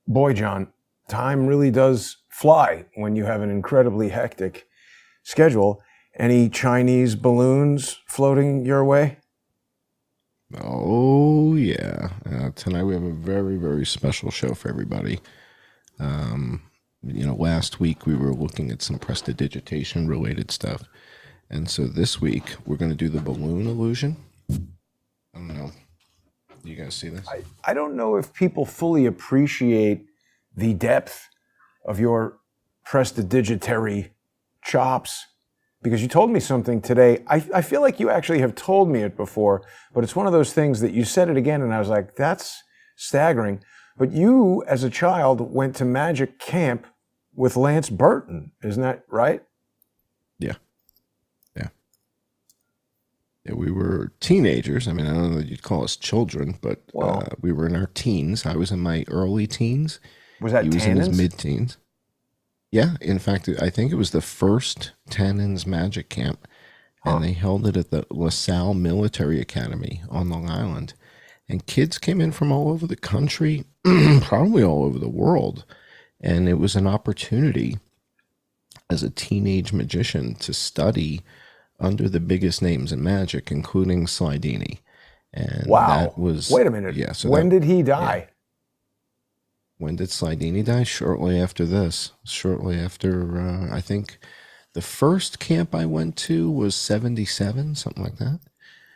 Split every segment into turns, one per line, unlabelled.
Boy, John, time really does fly when you have an incredibly hectic schedule. Any Chinese balloons floating your way?
Oh, yeah. Tonight we have a very, very special show for everybody. Um, last week we were looking at some prestidigitation related stuff. And so this week we're going to do the balloon illusion. I don't know. You guys see this?
I don't know if people fully appreciate the depth of your prestidigitary chops because you told me something today. I feel like you actually have told me it before, but it's one of those things that you said it again and I was like, that's staggering. But you, as a child, went to magic camp with Lance Burton. Isn't that right?
Yeah. Yeah. Yeah, we were teenagers. I mean, I don't know that you'd call us children, but we were in our teens. I was in my early teens.
Was that
He was in his
Tannins?
mid-teens. Yeah, in fact, I think it was the first Tannins Magic Camp, and they held it at the LaSalle Military Academy on Long Island. And kids came in from all over the country, probably all over the world. And it was an opportunity as a teenage magician to study under the biggest names in magic, including Slidini. And
Wow.
that was...
Wait a minute.
Yeah, so
when
that,
did he die?
yeah. When did Slidini die? Shortly after this. Shortly after, I think the first camp I went to was 77, something like that.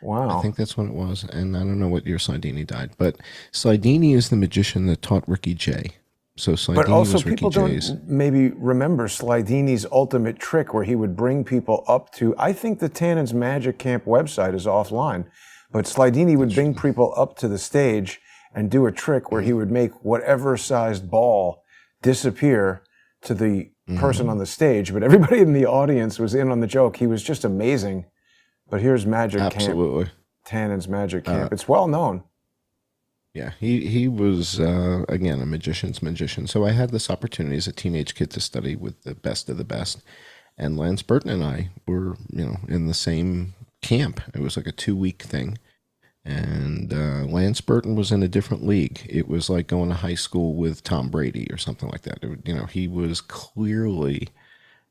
Wow.
I think that's when it was. And I don't know what year Slidini died. But Slidini is the magician that taught Ricky Jay. So Slidini
But also,
was Ricky
people
Jay's.
don't maybe remember Slidini's ultimate trick where he would bring people up to, I think the Tannins Magic Camp website is offline, but Slidini would bring people up to the stage and do a trick where he would make whatever sized ball disappear to the person on the stage. But everybody in the audience was in on the joke. He was just amazing. But here's Magic
Absolutely.
Camp, Tannins Magic Camp. It's well known.
Yeah, he was, again, a magician's magician. So I had this opportunity as a teenage kid to study with the best of the best. And Lance Burton and I were, in the same camp. It was like a 2-week thing. And Lance Burton was in a different league. It was like going to high school with Tom Brady or something like that. He was clearly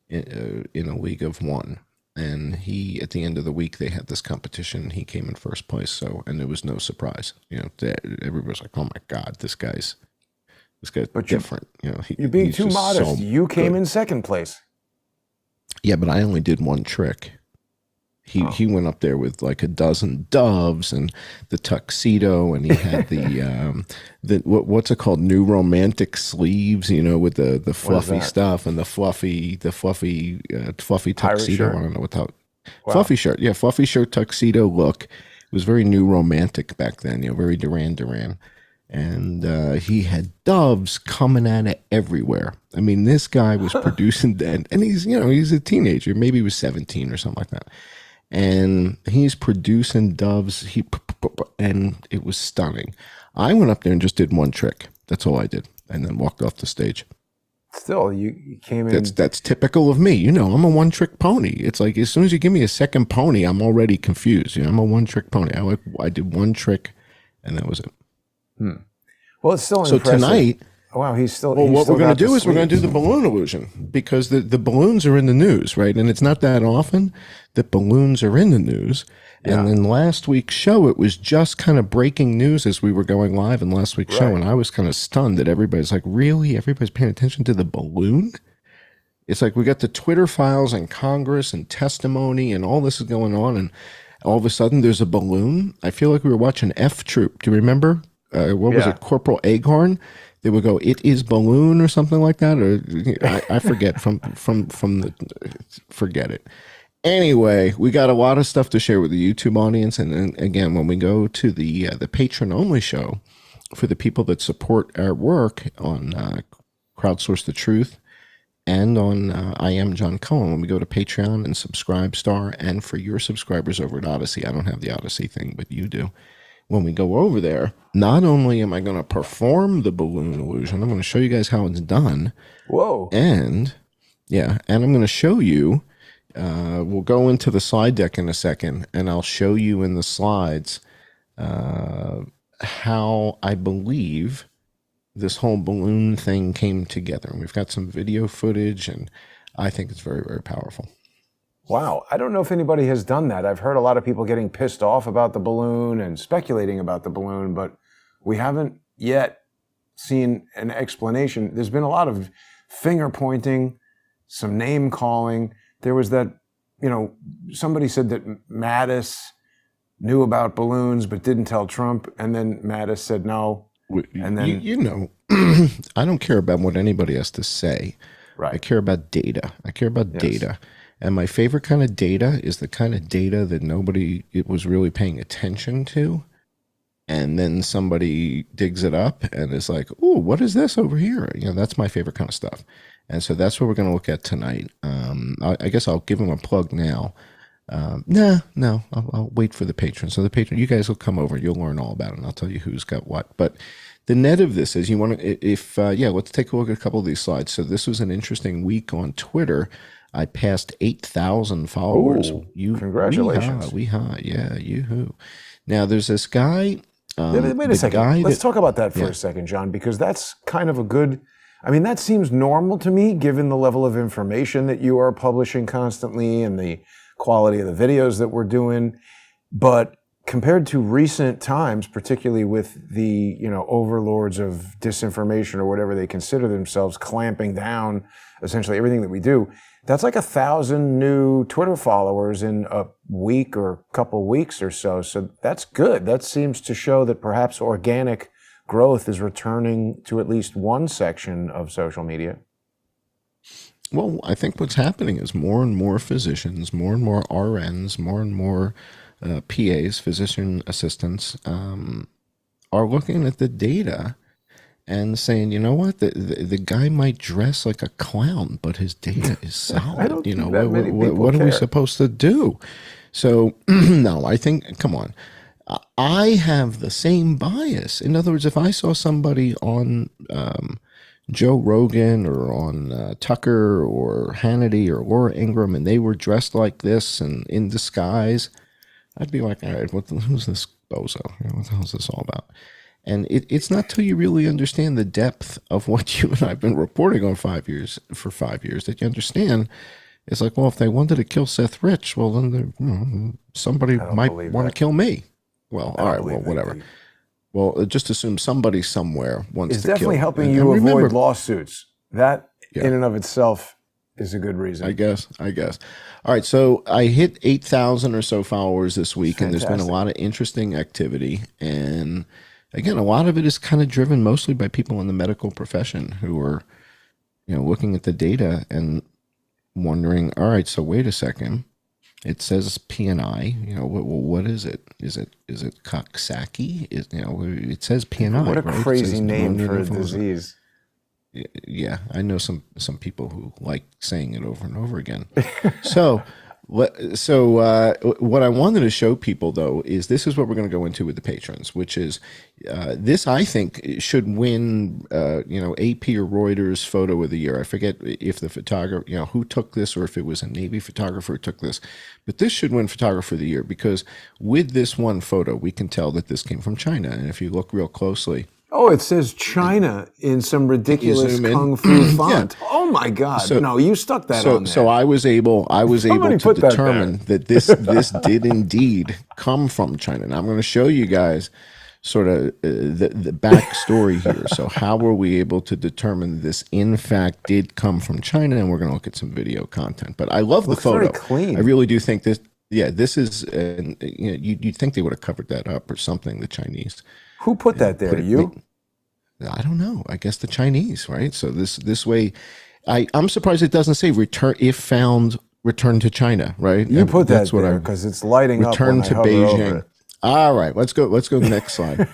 in a league of one. And at the end of the week, they had this competition. He came in first place. And it was no surprise. Everybody was like, "Oh my God, this guy's
But
different."
You're being
he's
too
just
modest.
so
You came
good.
in second place.
Yeah, but I only did one trick. He went up there with like a dozen doves and the tuxedo, and he had the what's it called, new romantic sleeves, with the fluffy stuff and the fluffy tuxedo.
Shirt?
I don't know what that
Wow.
fluffy shirt. Yeah, fluffy shirt tuxedo look. It was very new romantic back then. Very Duran Duran, and he had doves coming at it everywhere. I mean, this guy was producing and he's a teenager. Maybe he was 17 or something like that. And he's producing doves. And it was stunning. I went up there and just did one trick. That's all I did, and then walked off the stage.
Still, you came in.
That's typical of me. I'm a one-trick pony. It's like as soon as you give me a second pony, I'm already confused. I'm a one-trick pony. I did one trick, and that was it.
Well, it's still
So
impressive.
tonight,
Wow, he's still.
well,
he's
what
still
we're going
got
to do
the
is we're going to do
sleeves.
the balloon illusion because the balloons are in the news, right? And it's not that often that balloons are in the news.
Yeah.
And then last week's show, it was just kind of breaking news as we were going live in last week's show.
Right.
And I was kind of stunned that everybody's like, really? Everybody's paying attention to the balloon? It's like we got the Twitter files and Congress and testimony and all this is going on. And all of a sudden there's a balloon. I feel like we were watching F Troop. Do you remember? What was
Yeah.
it? Corporal Aghorn? They would go, "It is balloon" or something like that, or I forget from the forget it. Anyway, we got a lot of stuff to share with the YouTube audience, and then again, when we go to the patron only show for the people that support our work on Crowdsource the Truth and on I Am John Cullen, when we go to Patreon and Subscribe Star, and for your subscribers over at Odyssey, I don't have the Odyssey thing, but you do. When we go over there, not only am I going to perform the balloon illusion, I'm going to show you guys how it's done.
Whoa.
And I'm going to show you, we'll go into the slide deck in a second, and I'll show you in the slides how I believe this whole balloon thing came together. And we've got some video footage, and I think it's very, very powerful.
Wow. I don't know if anybody has done that. I've heard a lot of people getting pissed off about the balloon and speculating about the balloon, but we haven't yet seen an explanation. There's been a lot of finger pointing, some name calling. There was that, somebody said that Mattis knew about balloons but didn't tell Trump, and then Mattis said no. And then
I don't care about what anybody has to say.
Right.
I care about data. Data. And my favorite kind of data is the kind of data that nobody was really paying attention to. And then somebody digs it up and is like, "Ooh, what is this over here?" That's my favorite kind of stuff. And so that's what we're going to look at tonight. I guess I'll give them a plug now. No, I'll wait for the patron. So the patron, you guys will come over. You'll learn all about it, and I'll tell you who's got what. But the net of this is, let's take a look at a couple of these slides. So this was an interesting week on Twitter. I passed 8,000 followers.
Congratulations.
Yoo-hoo. Now there's this guy.
Wait a second. Let's talk about that for a second, John, because that's kind of that seems normal to me, given the level of information that you are publishing constantly and the quality of the videos that we're doing. But compared to recent times, particularly with the, overlords of disinformation or whatever they consider themselves, clamping down essentially everything that we do, that's like 1,000 new Twitter followers in a week or a couple weeks or so. So that's good. That seems to show that perhaps organic growth is returning to at least one section of social media.
Well, I think what's happening is more and more physicians, more and more RNs, more and more PAs, physician assistants, are looking at the data and saying, you know what, the guy might dress like a clown, but his data is solid. What are we supposed to do? So, no, I think, come on. I have the same bias. In other words, if I saw somebody on Joe Rogan or on Tucker or Hannity or Laura Ingraham and they were dressed like this and in disguise, I'd be like, all right, who's this bozo? What the hell is this all about? And it's not till you really understand the depth of what you and I have been reporting on for 5 years that you understand. It's like, well, if they wanted to kill Seth Rich, well, then somebody might want to kill me. Well, all right, well, whatever. Well, just assume somebody somewhere wants to kill.
It's definitely helping you avoid lawsuits. That in and of itself is a good reason.
I guess. All right, so I hit 8,000 or so followers this week, and there's been a lot of interesting activity. And again, a lot of it is kind of driven mostly by people in the medical profession who are, looking at the data and wondering, all right, so wait a second. It says PNI. What is it? Is it Coxsackie? It says PNI.
What a
right?
crazy name for a disease.
Yeah, I know some people who like saying it over and over again. So what I wanted to show people, though, is this is what we're going to go into with the patrons, which is this, I think, should win, AP or Reuters photo of the year. I forget if the photographer, who took this or if it was a Navy photographer who took this. But this should win photographer of the year because with this one photo, we can tell that this came from China. And if you look real closely.
Oh, it says China in some ridiculous kung fu font. Yeah. Oh my God! So, no, you stuck that on there.
So I was able to determine that this did indeed come from China. Now I'm going to show you guys sort of the backstory here. So how were we able to determine this in fact did come from China? And we're going to look at some video content. But I love the photo.
Very clean.
I really do think this. Yeah, this is. You'd think they would have covered that up or something. The Chinese.
Who put that there? You?
I don't know. I guess the Chinese, right? So this way, I'm surprised it doesn't say return if found, return to China, right?
You put that there because it's lighting up.
Return to Beijing. All right, let's go to the next slide.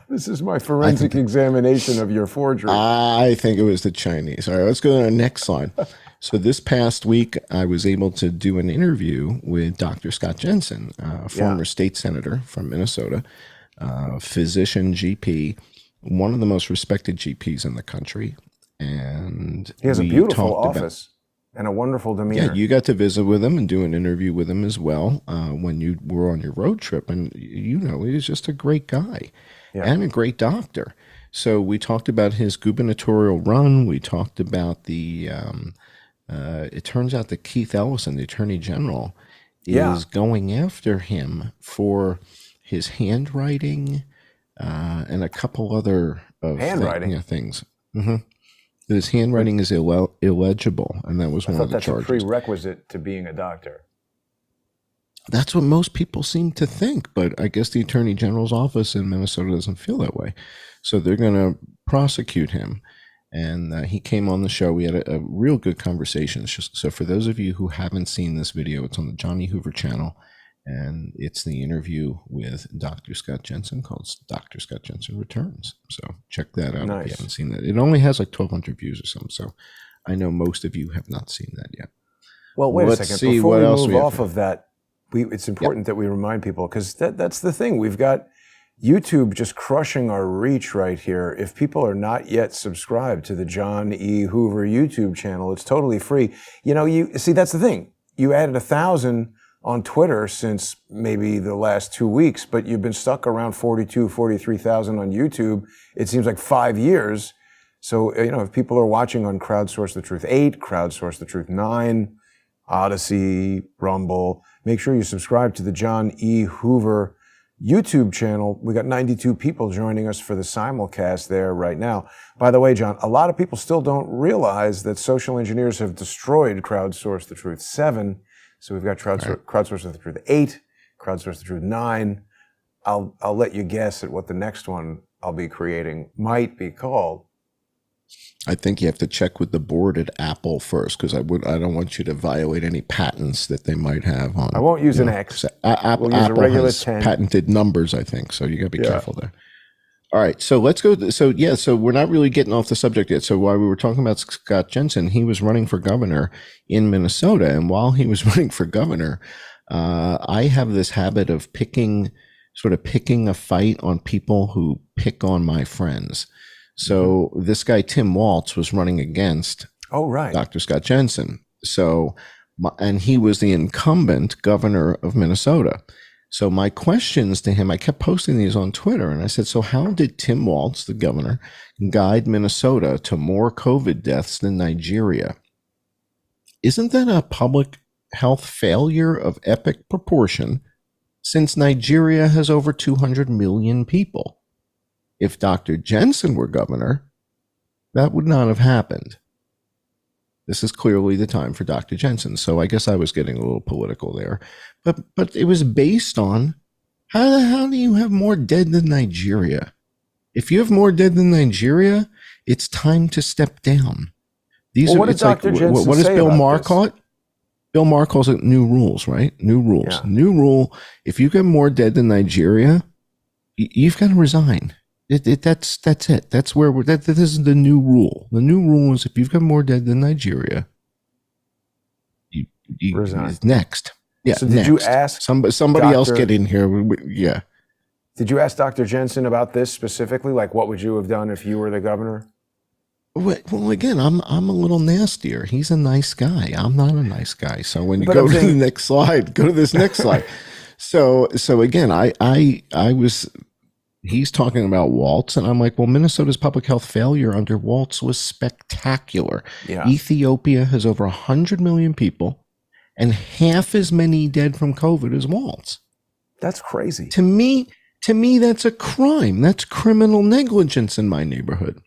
This is my forensic examination of your forgery.
I think it was the Chinese. All right, let's go to the next slide. So this past week, I was able to do an interview with Dr. Scott Jensen, a former state senator from Minnesota. Physician GP, one of the most respected GPs in the country. And
he has a beautiful office and a wonderful demeanor.
Yeah, you got to visit with him and do an interview with him as well when you were on your road trip. And, he was just a great guy and a great doctor. So we talked about his gubernatorial run. We talked about the. It turns out that Keith Ellison, the Attorney General,
Yeah.
is going after him for his handwriting and a couple other of
Handwriting?
things. Mm-hmm. His handwriting is illegible, and that was
I
one
thought
of the
that's a
charges.
prerequisite to being a doctor.
That's what most people seem to think, but I guess the Attorney General's office in Minnesota doesn't feel that way. So they're going to prosecute him. And he came on the show. We had a real good conversation. So for those of you who haven't seen this video, it's on the Johnny Hoover channel. And it's the interview with Dr. Scott Jensen called Dr. Scott Jensen Returns. So check that out if you haven't seen that. It only has like 1,200 views or something. So I know most of you have not seen that yet.
Well, wait
Let's
a second.
see
Before
what
we
else
move
we have
off
here.
of that, it's important that we remind people, because that's the thing. We've got YouTube just crushing our reach right here. If people are not yet subscribed to the John E. Hoover YouTube channel, it's totally free. You see, that's the thing. You added 1,000 on Twitter since maybe the last 2 weeks, but you've been stuck around 43,000 on YouTube. It seems like 5 years. So, if people are watching on Crowdsource the Truth 8, Crowdsource the Truth 9, Odyssey, Rumble, make sure you subscribe to the John E. Hoover YouTube channel. We got 92 people joining us for the simulcast there right now. By the way, John, a lot of people still don't realize that social engineers have destroyed Crowdsource the Truth 7. So we've got Crowdsource the Truth 8, Crowdsource the Truth 9. I'll let you guess at what the next one I'll be creating might be called.
I think you have to check with the board at Apple first, because I don't want you to violate any patents that they might have on.
I won't use an X.
Apple
use a regular
has
10.
patented numbers, I think. So you got to be careful there. All right, so let's go. So we're not really getting off the subject yet. So while we were talking about Scott Jensen, he was running for governor in Minnesota, and while he was running for governor, I have this habit of picking a fight on people who pick on my friends. So this guy Tim Walz was running against Dr. Scott Jensen. And he was the incumbent governor of Minnesota. So my questions to him, I kept posting these on Twitter, and I said, so how did Tim Walz, the governor, guide Minnesota to more COVID deaths than Nigeria? Isn't that a public health failure of epic proportion, since Nigeria has over 200 million people? If Dr. Jensen were governor, that would not have happened. This is clearly the time for Dr. Jensen. So I guess I was getting a little political there. But it was based on how the hell do you have more dead than Nigeria? If you have more dead than Nigeria, it's time to step down.
What did Dr. Jensen
what does
say
Bill
about
Maher
this?
call it? Bill Maher calls it new rules, right? New rules.
Yeah.
New rule. If you get more dead than Nigeria, you've got to resign. That's it. That's where this is the new rule. The new rule is if you've got more dead than Nigeria, you
resign.
Next. Yeah.
So did you ask
somebody else get in here? Yeah.
Did you ask Dr. Jensen about this specifically? Like, what would you have done if you were the governor?
Well, again, I'm a little nastier. He's a nice guy. I'm not a nice guy. So when you go to the next slide, go to this next slide. So again, I was. He's talking about Walz, and I'm like, well, Minnesota's public health failure under Walz was spectacular. Yeah. Ethiopia has over 100 million people and half as many dead from COVID as Walz.
That's crazy.
To me, that's a crime. That's criminal negligence in my neighborhood.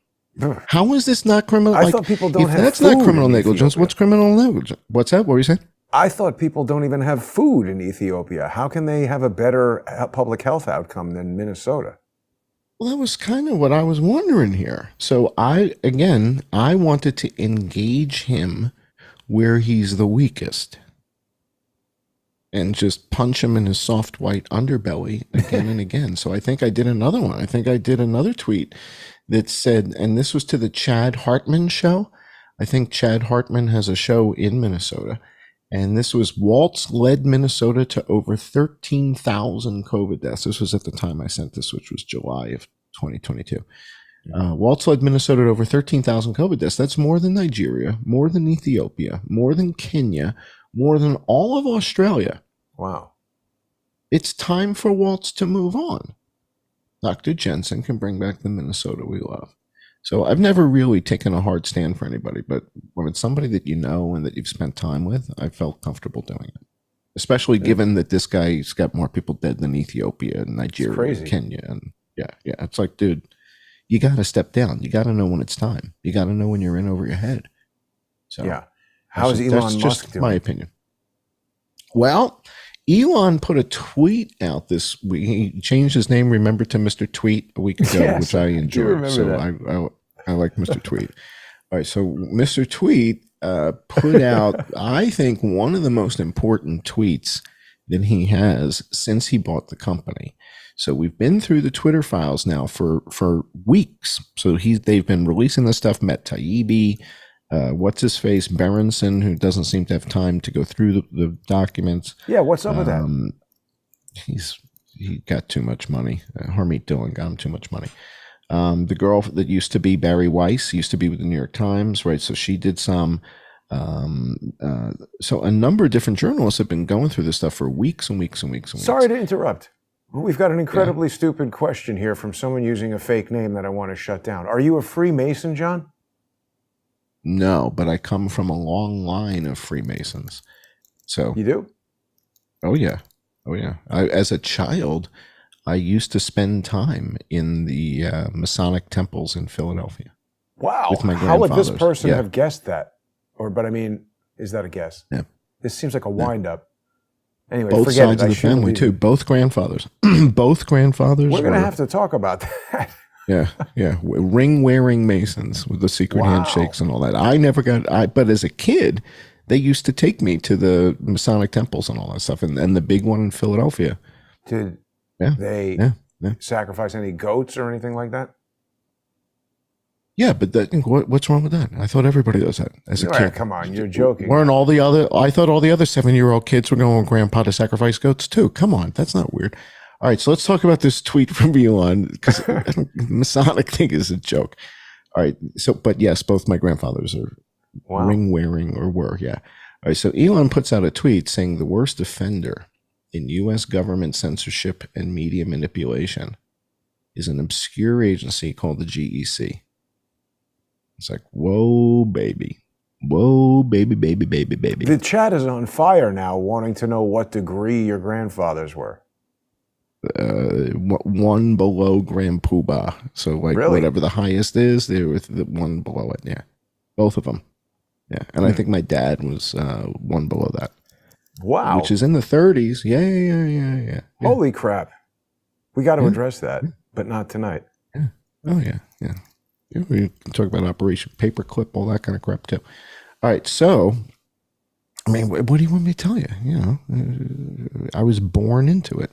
How is this not criminal?
I thought people don't have food.
If that's not criminal negligence, what's criminal negligence? What's that? What were you saying?
I thought people don't even have food in Ethiopia. How can they have a better public health outcome than Minnesota?
Well, that was kind of what I was wondering here. So I wanted to engage him where he's the weakest and just punch him in his soft white underbelly again and again. So I think I did another one. I think I did another tweet that said, and this was to the Chad Hartman show. I think Chad Hartman has a show in Minnesota. And this was Walz led Minnesota to over 13,000 COVID deaths. This was at the time I sent this, which was July of 2022. Walz led Minnesota to over 13,000 COVID deaths. That's more than Nigeria, more than Ethiopia, more than Kenya, more than all of Australia.
Wow.
It's time for Walz to move on. Dr. Jensen can bring back the Minnesota we love. So I've never really taken a hard stand for anybody, but when it's somebody that you know and that you've spent time with, I felt comfortable doing it. Especially given that this guy's got more people dead than Ethiopia and Nigeria and Kenya. And yeah. It's like, dude, you got to step down. You got to know when it's time. You got to know when you're in over your head. So
yeah. How is Elon Musk doing?
My opinion. Well, Elon put a tweet out this week. He changed his name, remember, to Mr. Tweet a week ago,
yes,
which I enjoyed. So I like Mr. Tweet. All right. So Mr. Tweet put out, I think, one of the most important tweets that he has since he bought the company. So we've been through the Twitter files now for weeks. So they've been releasing this stuff. Met Taibbi, what's his face, Berenson, who doesn't seem to have time to go through the documents.
Yeah, what's up with that?
He got too much money. Harmeet Dillon got him too much money. The girl that used to be Barry Weiss used to be with the New York Times, right? So she did some. So a number of different journalists have been going through this stuff for weeks and weeks and weeks and weeks.
Sorry to interrupt. We've got an incredibly stupid question here from someone using a fake name that I want to shut down. Are you a Freemason, John?
No, but I come from a long line of Freemasons. So
you do?
Oh yeah. As a child, I used to spend time in the Masonic temples in Philadelphia.
Wow.
With my
How would this
grandfathers.
person have guessed that? But I mean, is that a guess?
Yeah.
This seems like a wind-up. Anyway,
both
forget
sides
it.
of the family too. Both grandfathers. Both grandfathers.
We're going to have to talk about that.
Yeah. Ring-wearing Masons with the secret handshakes and all that. I never got. But as a kid, they used to take me to the Masonic temples and all that stuff, and the big one in Philadelphia.
Did they sacrifice any goats or anything like that?
Yeah, but what's wrong with that? I thought everybody does that as a kid.
Come on, you're joking.
Weren't all the other? I thought all the other 7-year-old kids were going with Grandpa to sacrifice goats too. Come on, that's not weird. All right, so let's talk about this tweet from Elon, because the Masonic thing is a joke. All right, so but yes, both my grandfathers are ring wearing or were. Yeah. All right, so Elon puts out a tweet saying the worst offender in U.S. government censorship and media manipulation is an obscure agency called the GEC. It's like, whoa, baby. Whoa, baby.
The chat is on fire now, wanting to know what degree your grandfathers were.
One below Grand Poobah. So, like, whatever the highest is, they were the one below it. Yeah. Both of them. Yeah. And I think my dad was one below that.
Wow.
Which is in the 30s. Yeah.
Holy crap. We got to address that, but not tonight.
Yeah. Oh, yeah. We can talk about Operation Paperclip, all that kind of crap too. All right, so I mean, what do you want me to tell you? You know, I was born into it.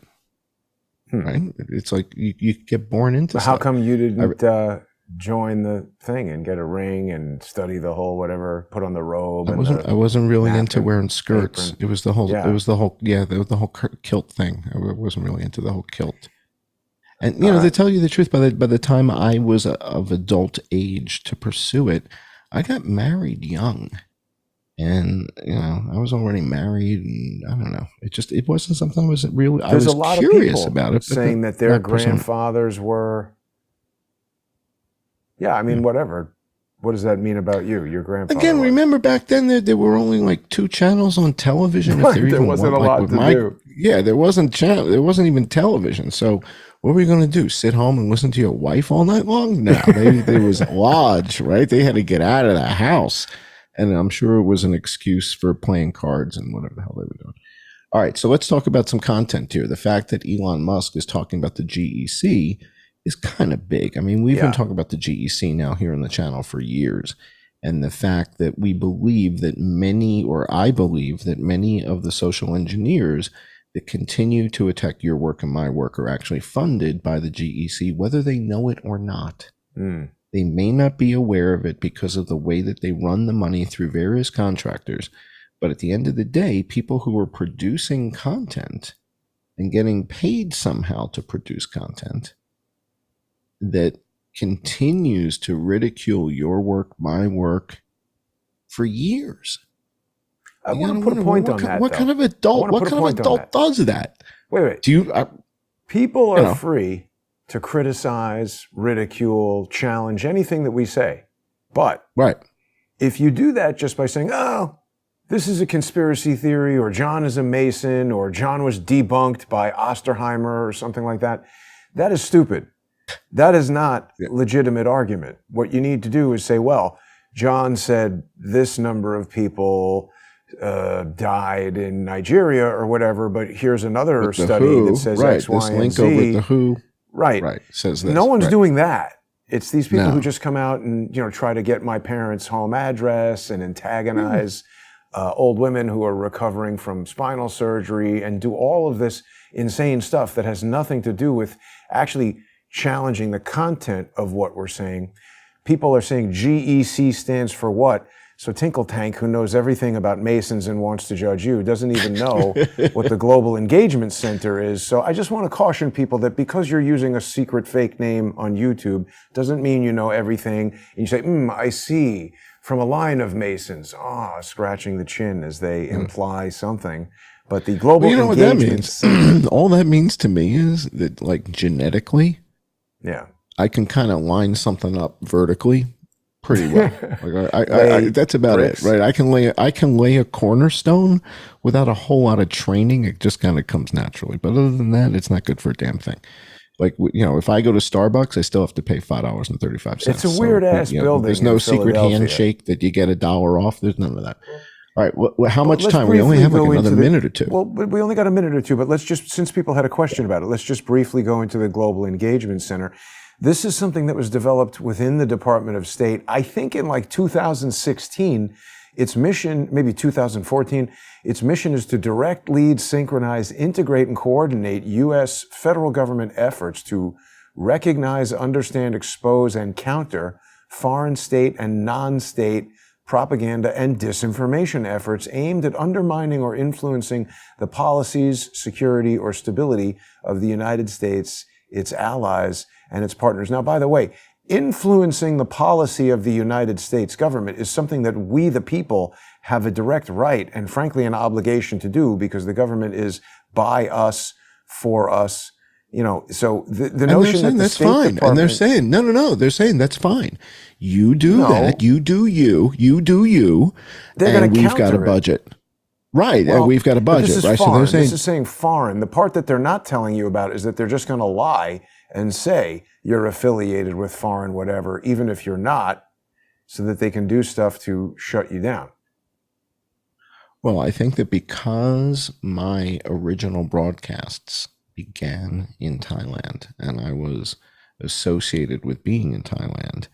Right? It's like you get born into.
How come you didn't join the thing and get a ring and study the whole whatever, put on the robe?
I wasn't really into wearing skirts. Apron. It was the whole kilt thing. I wasn't really into the whole kilt. And, you know, to tell you the truth, by the time I was of adult age to pursue it, I got married young. And, you know, I was already married, and I don't know. It wasn't something I was really, I was curious about it.
Saying that their grandfathers were, I mean, whatever. What does that mean about you, your grandfather?
Again, remember back then there were only like 2 channels on television.
Right, there wasn't a lot to do.
Yeah, there wasn't even television. So what were we going to do? Sit home and listen to your wife all night long? No, there was a lodge, right? They had to get out of the house. And I'm sure it was an excuse for playing cards and whatever the hell they were doing. All right, so let's talk about some content here. The fact that Elon Musk is talking about the GEC is kind of big. I mean, we've been talking about the GEC now here on the channel for years. And the fact that I believe that many of the social engineers that continue to attack your work and my work are actually funded by the GEC, whether they know it or not. They may not be aware of it because of the way that they run the money through various contractors. But at the end of the day, people who are producing content and getting paid somehow to produce content that continues to ridicule your work, my work, for years.
I want to put a point on that.
What kind of adult does that?
Wait.
Do you?
People are free to criticize, ridicule, challenge anything that we say. But
Right.
if you do that just by saying, oh, this is a conspiracy theory, or John is a Mason, or John was debunked by Osterheimer or something like that, that is stupid. That is not a legitimate argument. What you need to do is say, well, John said this number of people died in Nigeria or whatever, but here's another study that says X, Y,
this
and
link
Z.
over the WHO.
Right.
Says this.
No one's
right.
doing that. It's these people
No.
who just come out and try to get my parents' home address and antagonize old women who are recovering from spinal surgery and do all of this insane stuff that has nothing to do with actually challenging the content of what we're saying. People are saying GEC stands for what? So Tinkle Tank, who knows everything about Masons and wants to judge you, doesn't even know what the Global Engagement Center is. So I just want to caution people that because you're using a secret fake name on YouTube doesn't mean you know everything. And you say, I see, from a line of Masons, scratching the chin as they imply something. But the Global
You know what that
Engagement
means?
Center,
All that means to me is that, like, genetically,
yeah.
I can kind of line something up vertically pretty well. Like I that's about
bricks.
it, right? I can lay a cornerstone without a whole lot of training. It just kind of comes naturally. But other than that, it's not good for a damn thing. Like, if I go to Starbucks, I still have to pay $5.35.
It's a weird ass building.
There's no
in
secret
Philadelphia.
handshake that you get $1 off. There's none of that. All right. How much
Let's
time? We only
briefly
have like
go
another
into
minute or two.
Well, we only got a minute or two, but let's just, since people had a question about it, let's just briefly go into the Global Engagement Center. This is something that was developed within the Department of State, I think in like 2016. Its mission, maybe 2014, its mission is to direct, lead, synchronize, integrate, and coordinate U.S. federal government efforts to recognize, understand, expose, and counter foreign state and non-state propaganda and disinformation efforts aimed at undermining or influencing the policies, security, or stability of the United States, its allies, and its partners. Now, by the way, influencing the policy of the United States government is something that we, the people, have a direct right and, frankly, an obligation to do because the government is by us, for us. So the notion that the
that's
State
fine.
Department,
And they're saying, no, they're saying that's fine. You do that. You do you do you.
They're
and
gonna
we've got a
counter it.
budget. Right.
Well,
and we've got a
but
budget,
this is
right?
Foreign.
So they're saying,
this is saying foreign. The part that they're not telling you about is that they're just going to lie and say you're affiliated with foreign whatever, even if you're not, so that they can do stuff to shut you down.
well, I think that because my original broadcasts began in Thailand and I was associated with being in Thailand,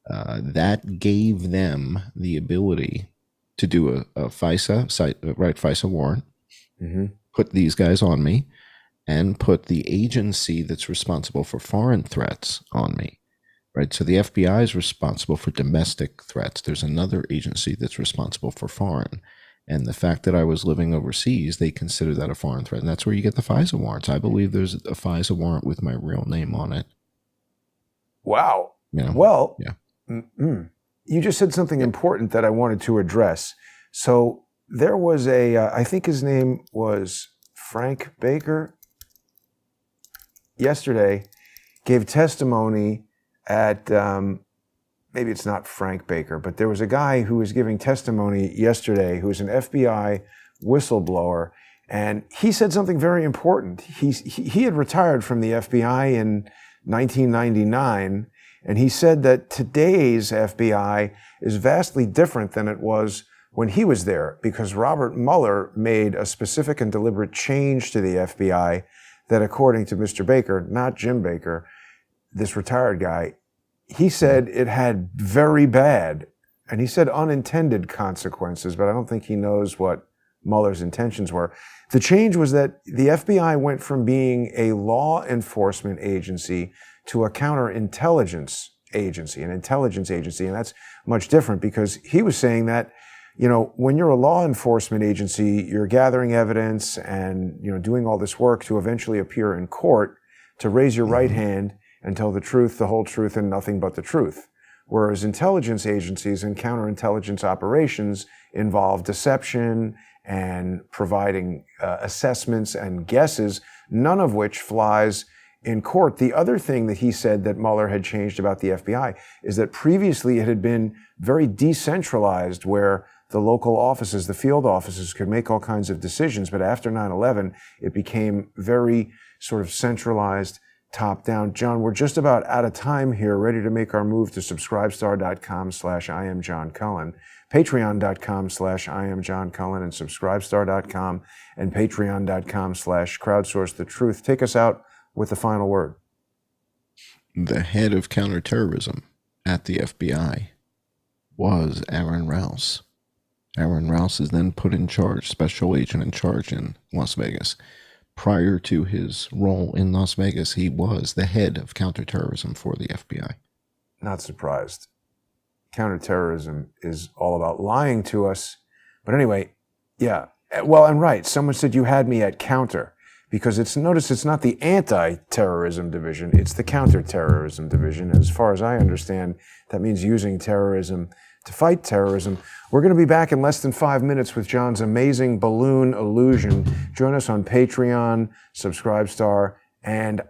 that gave them the ability to do a FISA warrant, put these guys on me, and put the agency that's responsible for foreign threats on me, right? So the FBI is responsible for domestic threats. There's another agency that's responsible for foreign. And the fact that I was living overseas, they consider that a foreign threat. And that's where you get the FISA warrants. I believe there's a FISA warrant with my real name on it.
Wow. Well, you just said something important that I wanted to address. So there was I think his name was Frank Baker, yesterday gave testimony at, maybe it's not Frank Baker, but there was a guy who was giving testimony yesterday who was an FBI whistleblower, and he said something very important. He had retired from the FBI in 1999, and he said that today's FBI is vastly different than it was when he was there, because Robert Mueller made a specific and deliberate change to the FBI that, according to Mr. Baker, not Jim Baker, this retired guy, he said it had very bad, and he said unintended consequences, but I don't think he knows what Mueller's intentions were. The change was that the FBI went from being a law enforcement agency to a counterintelligence agency, an intelligence agency, and that's much different because he was saying that, when you're a law enforcement agency, you're gathering evidence and, doing all this work to eventually appear in court to raise your right hand and tell the truth, the whole truth, and nothing but the truth. Whereas intelligence agencies and counterintelligence operations involve deception and providing assessments and guesses, none of which flies in court. The other thing that he said that Mueller had changed about the FBI is that previously it had been very decentralized, where the local offices, the field offices, could make all kinds of decisions. But after 9/11, it became very sort of centralized, top down. John, we're just about out of time here, ready to make our move to subscribestar.com/IamJohnCullen, patreon.com/IamJohnCullen, and subscribestar.com and patreon.com/crowdsourcethetruth. Take us out with the final word.
The head of counterterrorism at the FBI was Aaron Rouse. Aaron Rouse is then put in charge, special agent in charge in Las Vegas. Prior to his role in Las Vegas, he was the head of counterterrorism for the FBI.
Not surprised. Counterterrorism is all about lying to us. But anyway, yeah. Well, and right, someone said you had me at counter, because notice it's not the anti-terrorism division, it's the counterterrorism division. As far as I understand, that means using terrorism to fight terrorism. We're going to be back in less than 5 minutes with John's amazing balloon illusion. Join us on Patreon, Subscribestar, and